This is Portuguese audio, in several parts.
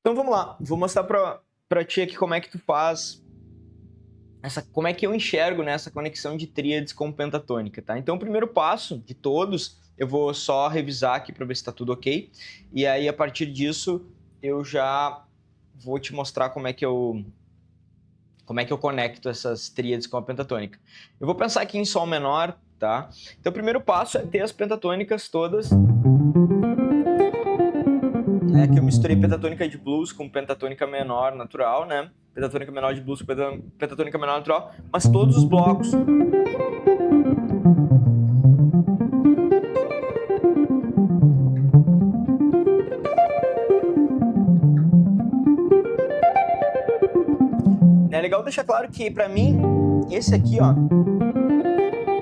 Então vamos lá, vou mostrar pra ti aqui como é que tu faz, como é que eu enxergo nessa conexão de tríades com pentatônica, tá? Então o primeiro passo de todos, eu vou só revisar aqui para ver se está tudo ok, e aí a partir disso eu já vou te mostrar como é que eu conecto essas tríades com a pentatônica. Eu vou pensar aqui em Sol menor, tá? Então o primeiro passo é ter as pentatônicas todas, né, que eu misturei pentatônica de blues com pentatônica menor natural, né? Pentatônica menor de blues com pentatônica menor natural, mas todos os blocos. É legal deixar claro que, para mim, esse aqui, ó,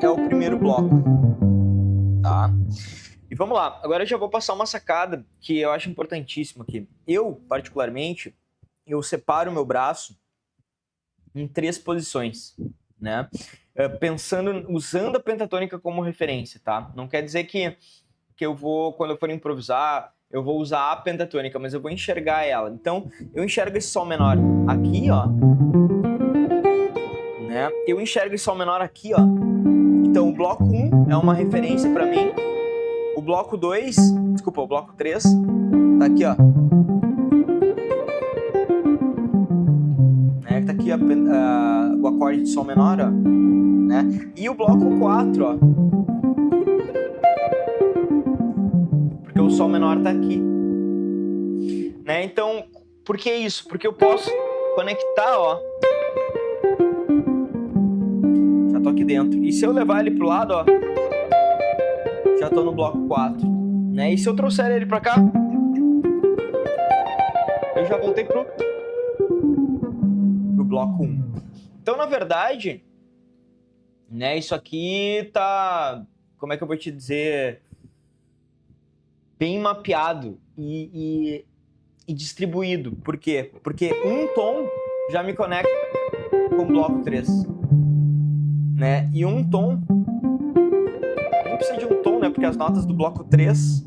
é o primeiro bloco, tá? E vamos lá, agora eu já vou passar uma sacada que eu acho importantíssima aqui. Eu, particularmente, eu separo o meu braço em 3 posições, né? Usando a pentatônica como referência, tá? Não quer dizer que eu vou, quando eu for improvisar, eu vou usar a pentatônica, mas eu vou enxergar ela. Então, eu enxergo esse Sol menor aqui, ó, né? Eu enxergo esse Sol menor aqui, ó. Então, o bloco 1 é uma referência para mim. O bloco 2, desculpa, o bloco 3 tá aqui, ó. Tá aqui o acorde de Sol menor, ó, né? E o bloco 4, ó, porque o Sol menor tá aqui, né? Então, por que isso? Porque eu posso conectar, ó, já tô aqui dentro. E se eu levar ele pro lado, ó, já tô no bloco 4, né? E se eu trouxer ele pra cá, eu já voltei pro bloco 1. Então, na verdade, né, isso aqui tá, como é que eu vou te dizer, bem mapeado e distribuído. Por quê? Porque um tom já me conecta com o bloco 3, né? E um tom, nem precisa de um tom, né? Porque as notas do bloco 3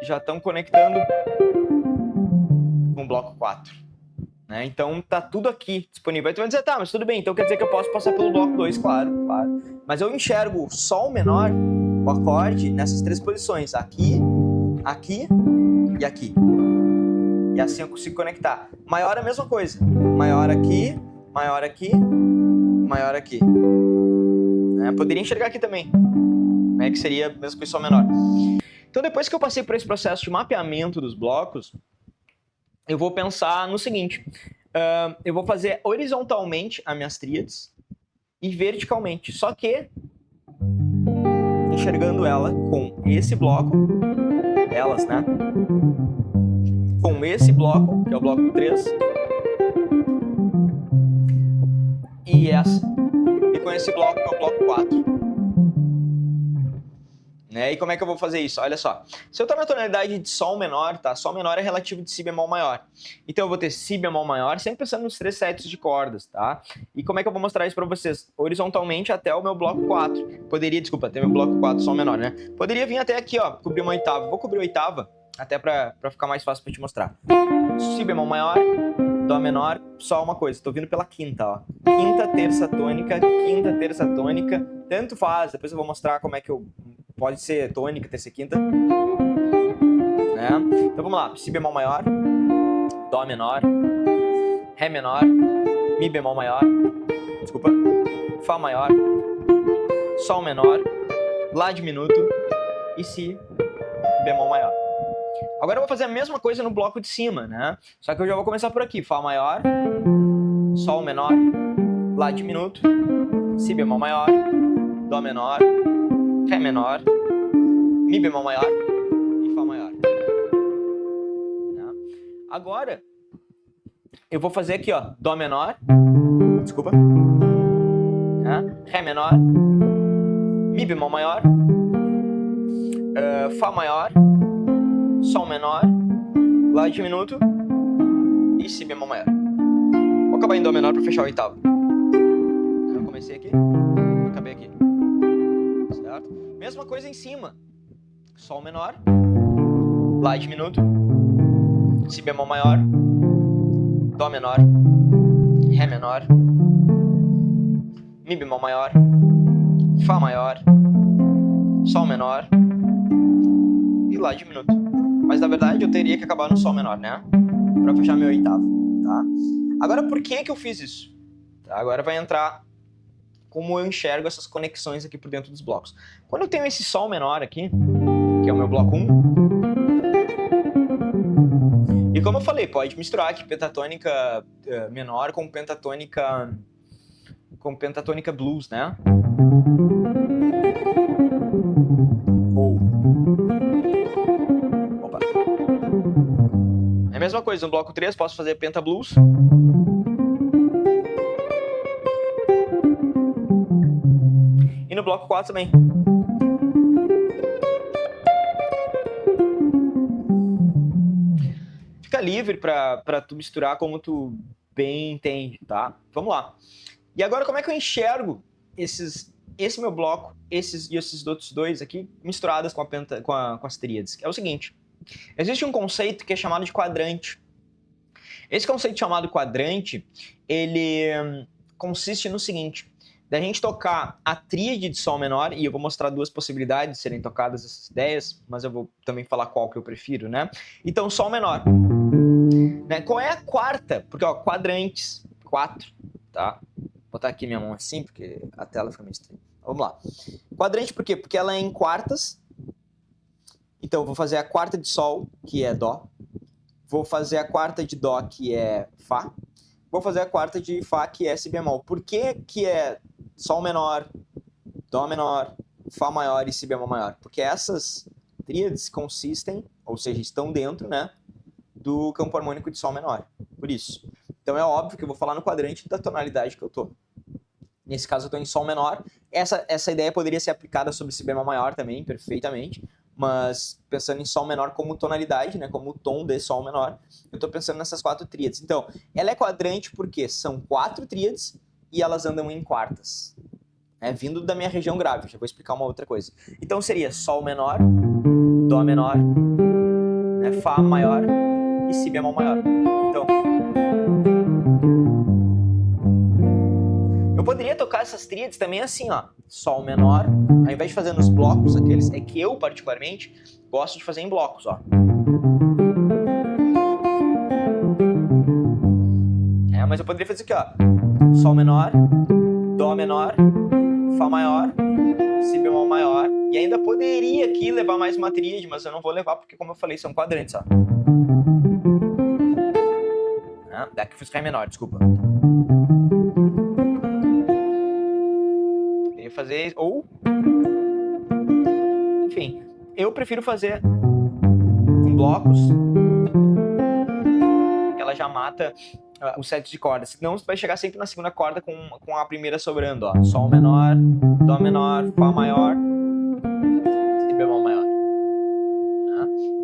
já estão conectando com o bloco 4. Né? Então tá tudo aqui disponível. Aí tu vai dizer, tá, mas tudo bem, então quer dizer que eu posso passar pelo bloco 2, claro, claro. Mas eu enxergo o Sol menor, o acorde, nessas 3 posições, aqui, aqui e aqui. E assim eu consigo conectar. Maior é a mesma coisa. Maior aqui, maior aqui, maior aqui. Né? Poderia enxergar aqui também, né? Que seria a mesma coisa, Sol menor. Então depois que eu passei por esse processo de mapeamento dos blocos, eu vou pensar no seguinte, eu vou fazer horizontalmente as minhas tríades e verticalmente, só que enxergando ela com esse bloco, elas, né? Com esse bloco, que é o bloco 3, e essa, e com esse bloco, que é o bloco 4. Né? E como é que eu vou fazer isso? Olha só, se eu estou na tonalidade de Sol menor, tá? Sol menor é relativo de Si bemol maior. Então eu vou ter Si bemol maior, sempre pensando nos 3 sets de cordas, tá? E como é que eu vou mostrar isso para vocês? Horizontalmente até o meu bloco 4. Poderia, desculpa, até meu bloco 4, Sol menor, né? Poderia vir até aqui, ó, cobrir uma oitava. Vou cobrir a oitava, até para ficar mais fácil para te mostrar. Si bemol maior, Dó menor, só uma coisa, tô vindo pela quinta, ó. Quinta, terça tônica, tanto faz, depois eu vou mostrar como é que eu... Pode ser tônica, terça e quinta. Né? Então vamos lá, Si bemol maior, Dó menor, Ré menor, Mi bemol maior, desculpa, Fá maior, Sol menor, Lá diminuto e Si bemol maior. Agora eu vou fazer a mesma coisa no bloco de cima, né? Só que eu já vou começar por aqui, Fá maior, Sol menor, Lá diminuto, Si bemol maior, Dó menor, Ré menor, Mi bemol maior e Fá maior. Agora, eu vou fazer aqui, ó, Dó menor, desculpa, Ré menor, Mi bemol maior, Fá maior, Sol menor, Lá diminuto e Si bemol maior. Vou acabar em Dó menor para fechar o oitavo. Eu comecei aqui, acabei aqui. Certo? Mesma coisa em cima. Sol menor, Lá diminuto, Si bemol maior, Dó menor, Ré menor, Mi bemol maior, Fá maior, Sol menor e Lá diminuto. Mas na verdade eu teria que acabar no Sol menor, né? Pra fechar meu oitavo, tá? Agora por que eu fiz isso? Tá? Agora vai entrar como eu enxergo essas conexões aqui por dentro dos blocos. Quando eu tenho esse Sol menor aqui, que é o meu bloco 1, e como eu falei, pode misturar aqui pentatônica menor com pentatônica blues, né? Ou... Opa. É a mesma coisa, no bloco 3 posso fazer penta blues. E no bloco 4 também. Fica livre para tu misturar como tu bem entende, tá? Vamos lá. E agora como é que eu enxergo esse meu bloco, esses outros dois aqui, misturadas com as tríades? É o seguinte, existe um conceito que é chamado de quadrante. Esse conceito chamado quadrante, ele consiste no seguinte, da gente tocar a tríade de Sol menor, e eu vou mostrar duas possibilidades de serem tocadas essas ideias, mas eu vou também falar qual que eu prefiro, né? Então, Sol menor. Né? Qual é a quarta? Porque, ó, quadrantes, 4, tá? Vou botar aqui minha mão assim, porque a tela fica meio estranha. Vamos lá. Quadrante por quê? Porque ela é em quartas. Então, eu vou fazer a quarta de Sol, que é Dó. Vou fazer a quarta de Dó, que é Fá. Vou fazer a quarta de Fá, que é Si bemol. Por que é Sol menor, Dó menor, Fá maior e Si bemol maior? Porque essas tríades consistem, ou seja, estão dentro, né, do campo harmônico de Sol menor. Por isso. Então é óbvio que eu vou falar no quadrante da tonalidade que eu tô. Nesse caso eu tô em Sol menor. Essa ideia poderia ser aplicada sobre Si bemol maior também, perfeitamente. Mas pensando em Sol menor como tonalidade, né, como tom de Sol menor, eu estou pensando nessas 4 tríades. Então, ela é quadrante porque são 4 tríades e elas andam em quartas. Vindo da minha região grave, já vou explicar uma outra coisa. Então seria Sol menor, Dó menor, né, Fá maior e Si bemol maior. Então, eu poderia tocar essas tríades também assim, ó, Sol menor, ao invés de fazer nos blocos aqueles, é que eu particularmente gosto de fazer em blocos, ó. Mas eu poderia fazer aqui, ó, Sol menor, Dó menor, Fá maior, Si bemol maior, e ainda poderia aqui levar mais uma tríade, mas eu não vou levar porque, como eu falei, são quadrantes, ó. Daqui fiz Ré menor, desculpa. Poderia fazer, ou... Enfim, eu prefiro fazer em blocos, que ela já mata o set de cordas. Senão você vai chegar sempre na segunda corda com a primeira sobrando, ó. Sol menor, Dó menor, Fá maior, Si bemol maior.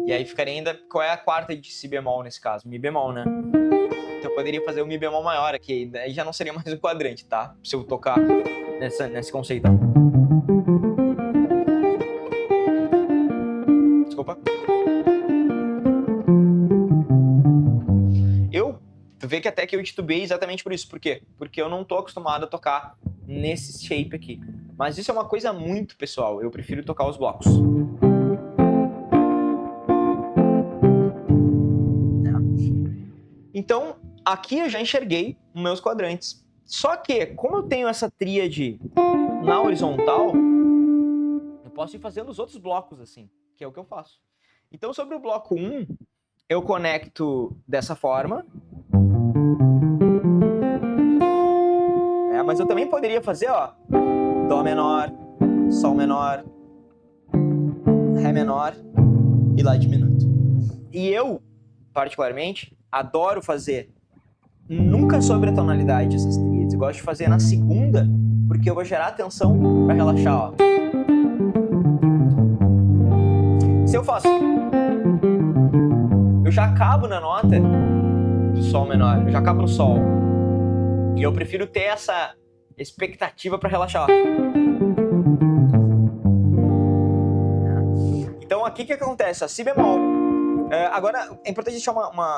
E aí ficaria ainda... Qual é a quarta de Si bemol nesse caso? Mi bemol, né? Então eu poderia fazer o Mi bemol maior aqui. Daí já não seria mais um quadrante, tá? Se eu tocar nesse conceito. Desculpa. Tu vê que até que eu titubei exatamente por isso. Por quê? Porque eu não tô acostumado a tocar nesse shape aqui. Mas isso é uma coisa muito pessoal. Eu prefiro tocar os blocos. Então, aqui eu já enxerguei os meus quadrantes. Só que, como eu tenho essa tríade na horizontal, eu posso ir fazendo os outros blocos assim, que é o que eu faço. Então, sobre o bloco 1, eu conecto dessa forma. Mas eu também poderia fazer, ó, Dó menor, Sol menor, Ré menor e Lá diminuto. E eu, particularmente, adoro fazer nunca sobre a tonalidade essas tríades. Eu gosto de fazer na segunda, porque eu vou gerar atenção para relaxar, ó. Se eu faço, eu já acabo na nota do Sol menor, eu já acabo no Sol. E eu prefiro ter essa expectativa para relaxar. Então aqui o que acontece? A Si bemol Agora, é importante deixar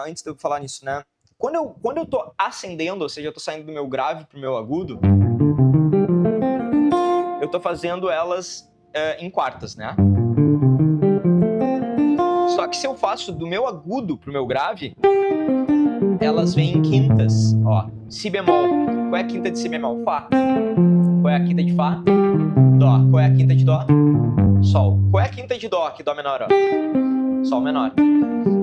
antes de eu falar nisso, né? Quando eu tô ascendendo, ou seja, eu tô saindo do meu grave pro meu agudo, eu tô fazendo elas em quartas, né? Só que se eu faço do meu agudo pro meu grave, elas vêm em quintas, ó. Si bemol. Qual é a quinta de si bemol? Fá. Qual é a quinta de Fá? Dó. Qual é a quinta de Dó? Sol. Qual é a quinta de Dó aqui, Dó menor, ó? Sol menor.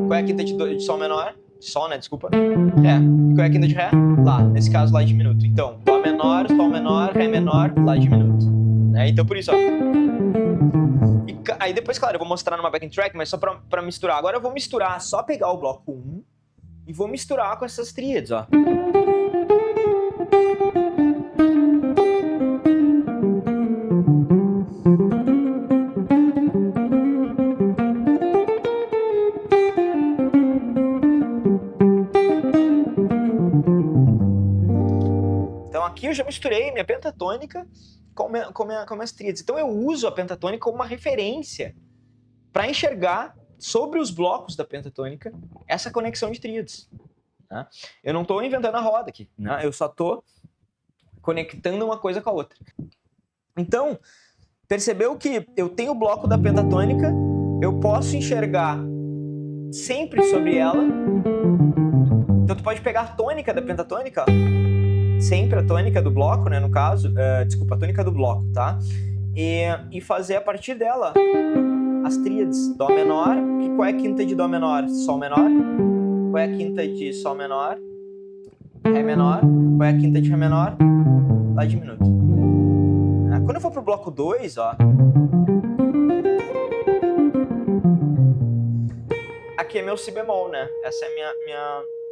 Qual é a quinta de Sol menor? Sol, né? Desculpa. Ré. E qual é a quinta de Ré? Lá. Nesse caso, Lá diminuto. Então, Dó menor, Sol menor, Ré menor, Lá diminuto. Então, por isso, ó. E aí depois, claro, eu vou mostrar numa backing track, mas só pra misturar. Agora eu vou misturar, só pegar o bloco 1 e vou misturar com essas tríades, ó. Então aqui eu já misturei minha pentatônica com minhas tríades. Então eu uso a pentatônica como uma referência para enxergar sobre os blocos da pentatônica essa conexão de tríades. Né? Eu não estou inventando a roda aqui, né? Eu só estou conectando uma coisa com a outra. Então, percebeu que eu tenho o bloco da pentatônica, eu posso enxergar sempre sobre ela. Então tu pode pegar a tônica da pentatônica, ó, sempre a tônica do bloco, né, no caso, desculpa, a tônica do bloco, tá? E fazer a partir dela as tríades. Dó menor, qual é a quinta de Dó menor? Sol menor. Qual é a quinta de Sol menor? Ré menor. Qual é a quinta de Ré menor? Lá diminuto. Quando eu for pro bloco 2, ó, aqui é meu si bemol, né? Essa é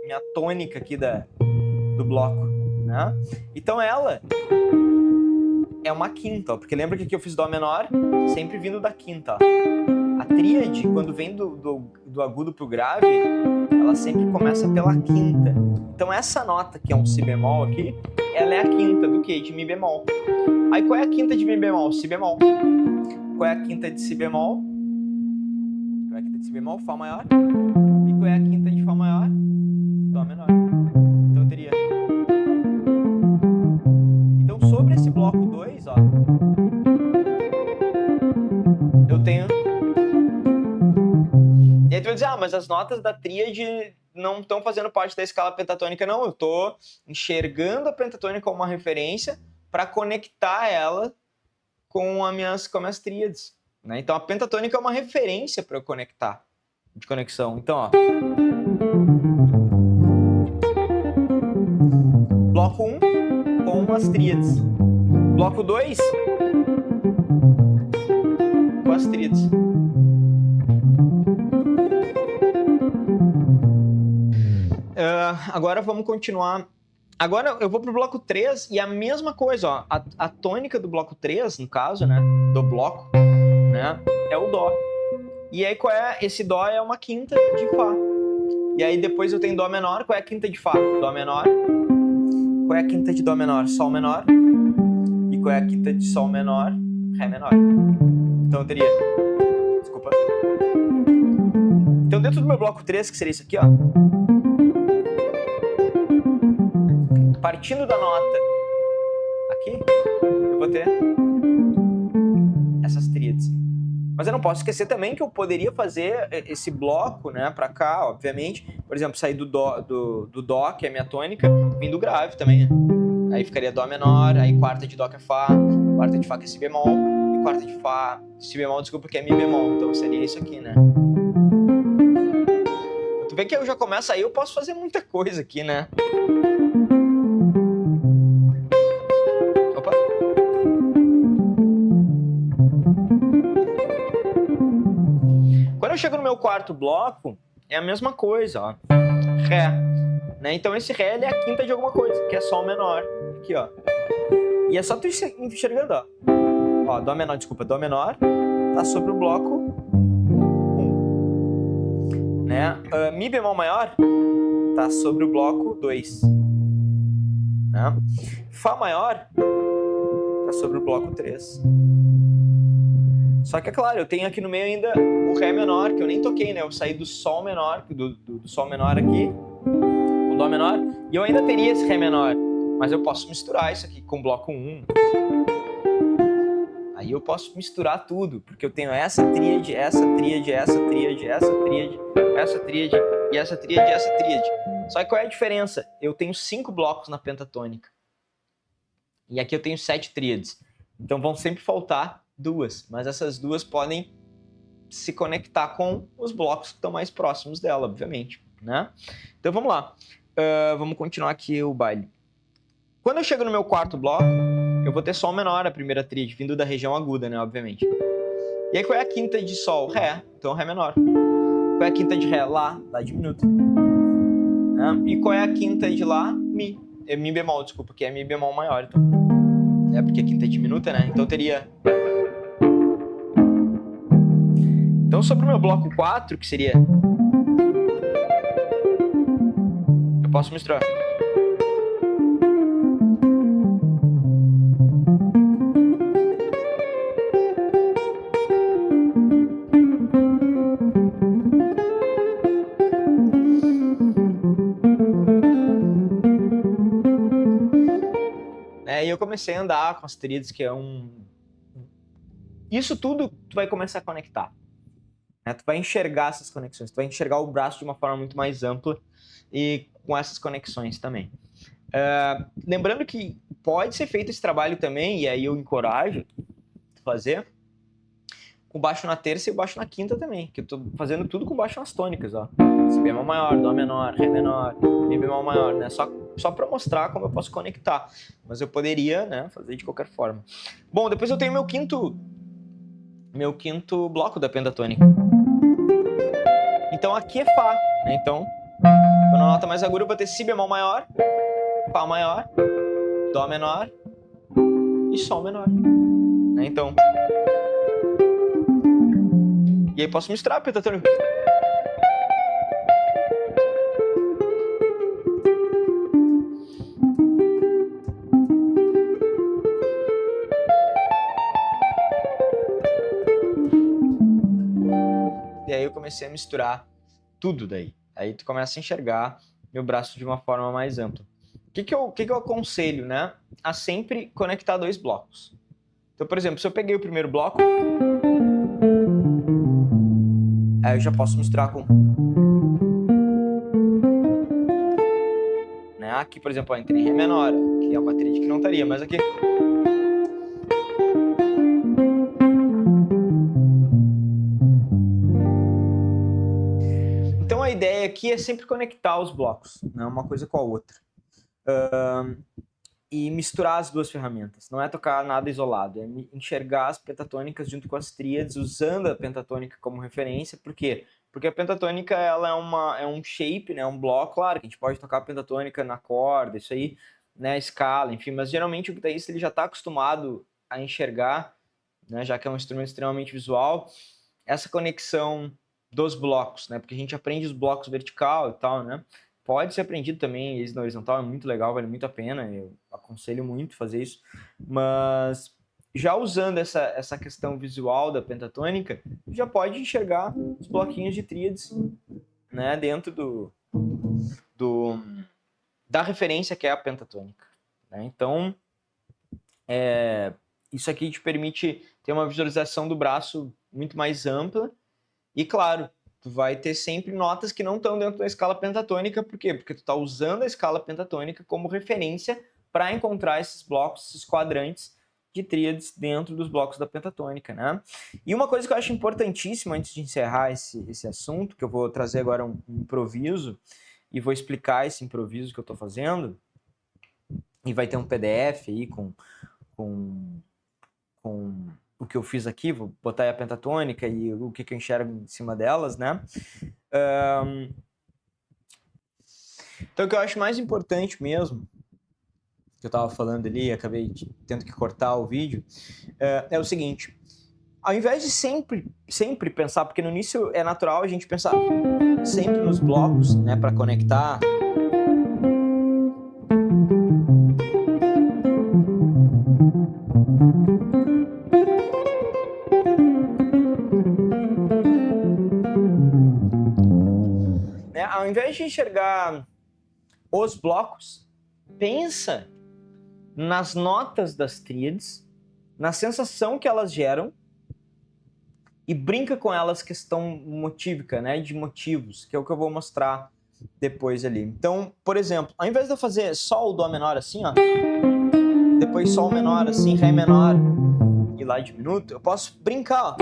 minha tônica aqui do bloco, né? Então ela é uma quinta, ó, porque lembra que aqui eu fiz Dó menor, sempre vindo da quinta, ó. A tríade, quando vem do agudo pro grave, ela sempre começa pela quinta. Então essa nota, que é um si bemol aqui, ela é a quinta do quê? De mi bemol. Aí qual é a quinta de mi bemol? Si bemol. Qual é a quinta de si bemol? Qual é a quinta de si bemol? Fá maior. E qual é a quinta de Fá maior? Dó menor. Então eu teria... Então sobre esse bloco 2, ó, eu tenho... E aí tu vai dizer, mas as notas da tríade não estão fazendo parte da escala pentatônica. Não, eu estou enxergando a pentatônica como uma referência para conectar ela com as minhas tríades. Né? Então a pentatônica é uma referência para eu conectar, de conexão. Então, ó, bloco 1 com as tríades. Bloco 2 com as tríades. Agora vamos continuar. Agora eu vou pro bloco 3 e a mesma coisa, ó. A tônica do bloco 3, no caso, né, do bloco, né, é o Dó. E aí qual é? Esse Dó é uma quinta de Fá. E aí depois eu tenho Dó menor, qual é a quinta de Fá? Dó menor. Qual é a quinta de Dó menor? Sol menor. E qual é a quinta de Sol menor? Ré menor. Então eu teria... Desculpa. Então dentro do meu bloco 3, que seria isso aqui, ó, partindo da nota aqui, eu vou ter essas tríades. Mas eu não posso esquecer também que eu poderia fazer esse bloco, né, pra cá, obviamente. Por exemplo, sair do Dó, que é a minha tônica, vindo do grave também. Né? Aí ficaria Dó menor, aí quarta de Dó que é Fá, quarta de Fá que é Si bemol, e quarta de Fá, Si bemol, desculpa, que é Mi bemol. Então seria isso aqui, né? Tu vê que eu já começo aí, eu posso fazer muita coisa aqui, né? Quando eu chego no meu quarto bloco, é a mesma coisa, ó. Ré. Né? Então esse Ré ele é a quinta de alguma coisa, que é Sol menor. Aqui, ó. E é só tu enxergando, ó. Ó, Dó menor, desculpa, Dó menor tá sobre o bloco 1. Né? Mi bemol maior tá sobre o bloco 2. Né? Fá maior tá sobre o bloco 3. Só que é claro, eu tenho aqui no meio ainda o Ré menor, que eu nem toquei, né? Eu saí do Sol menor, do Sol menor aqui, com Dó menor, e eu ainda teria esse Ré menor. Mas eu posso misturar isso aqui com bloco 1. Aí eu posso misturar tudo, porque eu tenho essa tríade, essa tríade, essa tríade, essa tríade, essa tríade, e essa tríade, e essa tríade. Só que qual é a diferença? Eu tenho 5 blocos na pentatônica. E aqui eu tenho 7 tríades. Então vão sempre faltar 2, mas essas 2 podem se conectar com os blocos que estão mais próximos dela, obviamente, né? Então vamos lá. Vamos continuar aqui o baile. Quando eu chego no meu quarto bloco, eu vou ter Sol menor, a primeira tríade, vindo da região aguda, né, obviamente. E aí qual é a quinta de Sol? Ré, então Ré menor. Qual é a quinta de Ré? Lá diminuta. E qual é a quinta de Lá? Mi. Mi bemol, desculpa, que é Mi bemol maior, então. É porque a quinta é diminuta, né? Então eu teria... Então sobre o meu bloco 4, que seria... Eu posso misturar. E eu comecei a andar com as tríades, que é Isso tudo tu vai começar a conectar. Né? Tu vai enxergar essas conexões, tu vai enxergar o braço de uma forma muito mais ampla e com essas conexões também. Lembrando que pode ser feito esse trabalho também, e aí eu encorajo fazer com baixo na terça e o baixo na quinta também, que eu tô fazendo tudo com baixo nas tônicas, ó. Si bemol maior, Dó menor, Ré menor, Mi bemol maior, né? Só para mostrar como eu posso conectar, mas eu poderia, né, fazer de qualquer forma. Bom, depois eu tenho meu quinto bloco da pentatônica. Então aqui é Fá, né? Então, quando a nota mais aguda eu vou ter Si bemol maior, Fá maior, Dó menor e Sol menor, né? Então, e aí posso misturar a pentatônica. E aí eu comecei a misturar tudo daí. Aí tu começa a enxergar meu braço de uma forma mais ampla. O que eu aconselho, né? A sempre conectar 2 blocos. Então, por exemplo, se eu peguei o primeiro bloco, aí eu já posso misturar com... Né? Aqui, por exemplo, eu entrei em Ré menor, que é uma tríade que não estaria, mas aqui... Então a ideia aqui é sempre conectar os blocos, né? Uma coisa com a outra. E misturar as 2 ferramentas. Não é tocar nada isolado, é enxergar as pentatônicas junto com as tríades, usando a pentatônica como referência. Por quê? Porque a pentatônica ela é um shape, né? Um bloco. Claro que a gente pode tocar a pentatônica na corda, isso aí, né? Escala, enfim. Mas geralmente o guitarrista ele já está acostumado a enxergar, né? Já que é um instrumento extremamente visual, essa conexão dos blocos, né? Porque a gente aprende os blocos vertical e tal, né? Pode ser aprendido também, eles na horizontal, é muito legal, vale muito a pena, eu aconselho muito fazer isso, mas já usando essa questão visual da pentatônica, já pode enxergar os bloquinhos de tríades, né, dentro da referência que é a pentatônica, né? Então, isso aqui te permite ter uma visualização do braço muito mais ampla e, claro, tu vai ter sempre notas que não estão dentro da escala pentatônica. Por quê? Porque tu está usando a escala pentatônica como referência para encontrar esses blocos, esses quadrantes de tríades dentro dos blocos da pentatônica, né? E uma coisa que eu acho importantíssima antes de encerrar esse assunto, que eu vou trazer agora um improviso e vou explicar esse improviso que eu estou fazendo, e vai ter um PDF aí com o que eu fiz aqui, vou botar aí a pentatônica e o que eu enxergo em cima delas, né? Então, o que eu acho mais importante mesmo, que eu estava falando ali, acabei tendo que cortar o vídeo, é o seguinte: ao invés de sempre pensar, porque no início é natural a gente pensar sempre nos blocos, né, para conectar. né? Ao invés de enxergar os blocos, pensa nas notas das tríades, na sensação que elas geram e brinca com elas questão motívica, né? De motivos, que é o que eu vou mostrar depois ali. Então, por exemplo, ao invés de eu fazer só o dó menor assim, ó, depois sol menor assim, ré menor e lá diminuto, eu posso brincar, ó.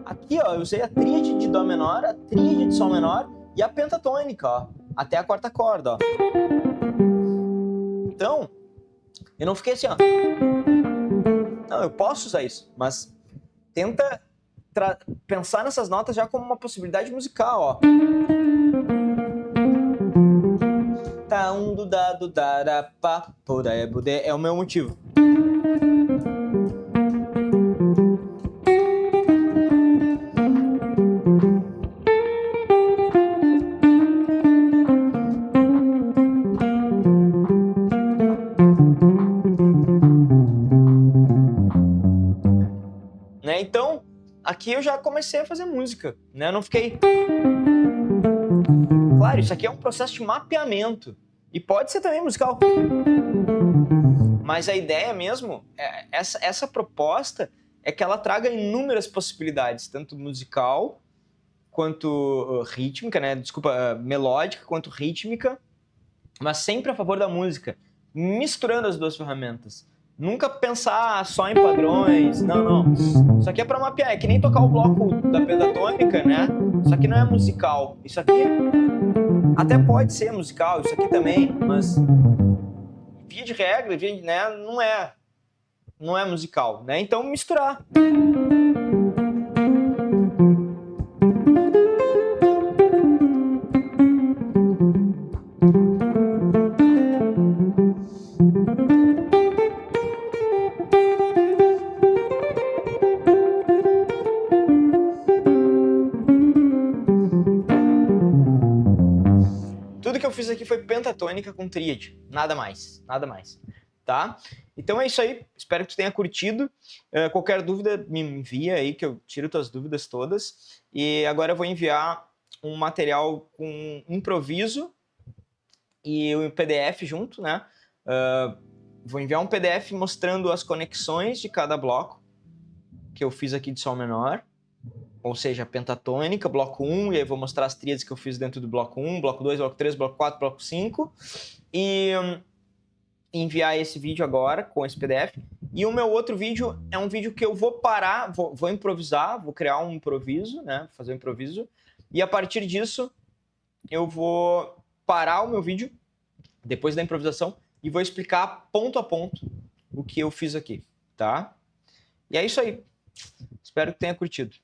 Aqui, ó, eu usei a tríade de dó menor, a tríade de sol menor e a pentatônica, ó, até a quarta corda, ó. Então, eu não fiquei assim, ó. Não, eu posso usar isso, mas tenta pensar nessas notas já como uma possibilidade musical, ó. Tá um do da do da pá, podé, budé, é o meu motivo. Né? Então, aqui eu já comecei a fazer música, né? Eu não fiquei... Claro, isso aqui é um processo de mapeamento e pode ser também musical. Mas a ideia mesmo, essa proposta é que ela traga inúmeras possibilidades, tanto musical quanto rítmica, né? Desculpa, melódica quanto rítmica, mas sempre a favor da música, misturando as duas ferramentas. Nunca pensar só em padrões, não. Isso aqui é para mapear, é que nem tocar o bloco da pentatônica, né? Isso aqui não é musical. Isso aqui até pode ser musical, isso aqui também, mas via de regra, né, não é musical, né? Então misturar. Tudo que eu fiz aqui foi pentatônica com tríade, nada mais, tá? Então é isso aí, espero que tu tenha curtido. Qualquer dúvida me envia aí, que eu tiro tuas dúvidas todas. E agora eu vou enviar um material com improviso e o PDF junto, né? Vou enviar um PDF mostrando as conexões de cada bloco que eu fiz aqui de sol menor, ou seja, pentatônica, bloco 1, e aí vou mostrar as tríades que eu fiz dentro do bloco 1, bloco 2, bloco 3, bloco 4, bloco 5, e enviar esse vídeo agora com esse PDF. E o meu outro vídeo é um vídeo que eu vou parar, vou improvisar, vou criar um improviso, né, fazer um improviso, e a partir disso eu vou parar o meu vídeo, depois da improvisação, e vou explicar ponto a ponto o que eu fiz aqui, tá? E é isso aí. Espero que tenha curtido.